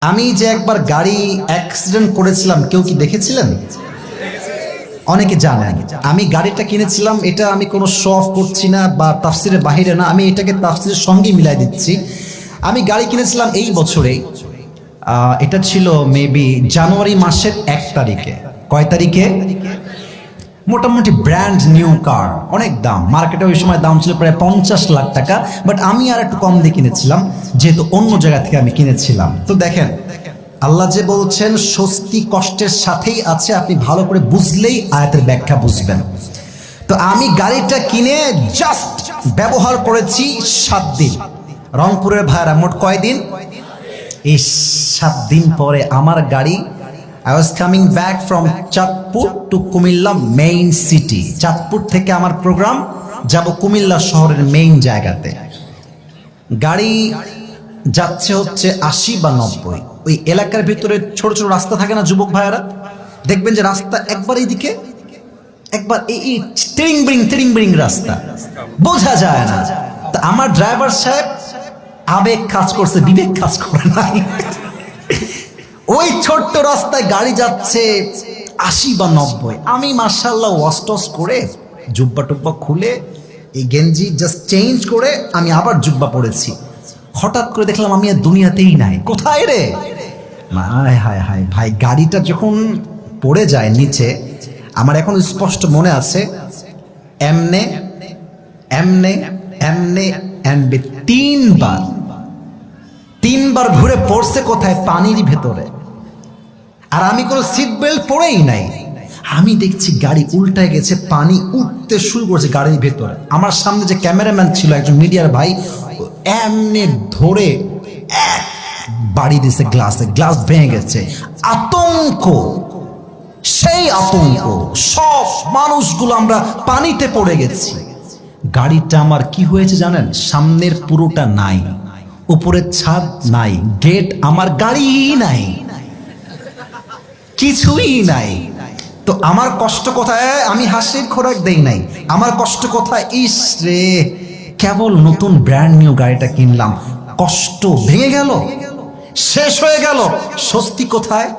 আমি যে একবার গাড়ি অ্যাক্সিডেন্ট করেছিলাম, কেউ কি দেখেছিলেন? অনেকে জানেন। আমি গাড়িটা কিনেছিলাম, এটা আমি কোনো শো অফ করছি না বা তাফসিরের বাহিরে না, আমি এটাকে তাফসিরের সঙ্গে মিলাই দিচ্ছি। আমি গাড়ি কিনেছিলাম এই বছরে, এটা ছিল মেবি জানুয়ারি মাসের 1 তারিখে। কয় তারিখে? মোটামুটি ব্র্যান্ড নিউ কার, অনেক দাম, মার্কেটে ওই সময় দাম ছিল প্রায় 50 লাখ টাকা, বাট আমি আর একটু কম দিয়ে কিনেছিলাম যেহেতু অন্য জায়গা থেকে আমি কিনেছিলাম। তো দেখেন, আল্লাহ যে বলছেন স্বস্তি কষ্টের সাথেই আছে, আপনি ভালো করে বুঝলেই আয়াতের ব্যাখ্যা বুঝবেন। তো আমি গাড়িটা কিনে জাস্ট ব্যবহার করেছি 7 দিন। রংপুরের ভাড়া মোট কয়দিন? এই 7 দিন পরে আমার গাড়ি, I was coming back from Chandpur to Comilla main city. Chandpur থেকে আমার প্রোগ্রাম, যাব কুমিল্লা শহরের মেইন জায়গাতে। গাড়ি যাচ্ছে হচ্ছে 80 বা 90। ওই এলাকার ভিতরে ছোট ছোট রাস্তা থাকে না যুবক ভাইয়ারা, দেখবেন যে রাস্তা একবার এইদিকে একবার এই টিরিং বিরিং রাস্তা, বোঝা যায় না। তা আমার ড্রাইভার সাহেব আবেগ কাজ করছে, বিবেক কাজ করে নাই। ওই ছোট্ট রাস্তায় গাড়ি যাচ্ছে 80 বা 90। আমি মাশাআল্লাহ ওয়াশ করে জুব্বা টুব্বা খুলে এই গেঞ্জি জাস্ট চেঞ্জ করে আমি আবার জুব্বা পরেছি। হঠাৎ করে দেখলাম আমি আর দুনিয়াতেই নাই। কোথায় রে? হায় হায় হায় ভাই, গাড়িটা যখন পড়ে যায় নিচে, আমার এখন স্পষ্ট মনে আছে, এমনে এমনে এমনে এমবে 3বার ঘুরে পড়ছে কোথায়? পানির ভেতরে। আর আমি কোনো সিট বেল্ট পরেই নাই। আমি দেখছি গাড়ি উল্টায় গেছে, পানি উঠতে শুরু করেছে গাড়ির ভেতরে। আমার সামনে যে ক্যামেরাম্যান ছিল, একজন মিডিয়ার ভাই, এমনি ধরে এক বাড়ি দিছে গ্লাসে, গ্লাস ভেঙে গেছে। আতঙ্ক, সেই আতঙ্ক, সব মানুষগুলো আমরা পানিতে পড়ে গেছি। গাড়িটা আমার কি হয়েছে জানেন? সামনের পুরোটা নাই, উপরের ছাদ নাই, গেট, আমার গাড়ি নাই, কিছুই নাই। তো আমার কষ্ট কোথায়? আমি হাসির খোরাক দেই নাই, আমার কষ্ট কোথায়? ইস রে, কেবল নতুন ব্র্যান্ড নিউ গাড়িটা কিনলাম, কষ্ট ভেঙে গেল, শেষ হয়ে গেল, স্বস্তি কোথায়?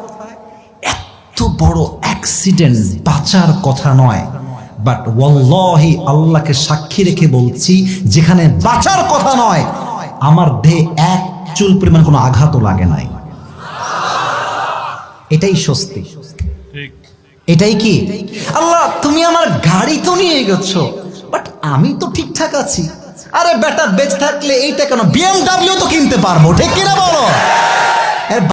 এত বড় অ্যাক্সিডেন্ট বাঁচার কথা নয়, বাট ওয়াল্লাহি আল্লাহকে সাক্ষী রেখে বলছি, যেখানে বাঁচার কথা নয়, আমার দেহে এক চুল পরিমাণ কোনো আঘাতও লাগে নাই। এটাই স্বস্তি। এটাই কি? আল্লাহ তুমি আমার গাড়ি তো নিয়ে গেছো, বাট আমি তো ঠিকঠাক আছি। আরে বেটা, বেঁচে থাকলে এইটা কেন, BMW তো কিনতে পারবো, ঠিক কিনা বলো?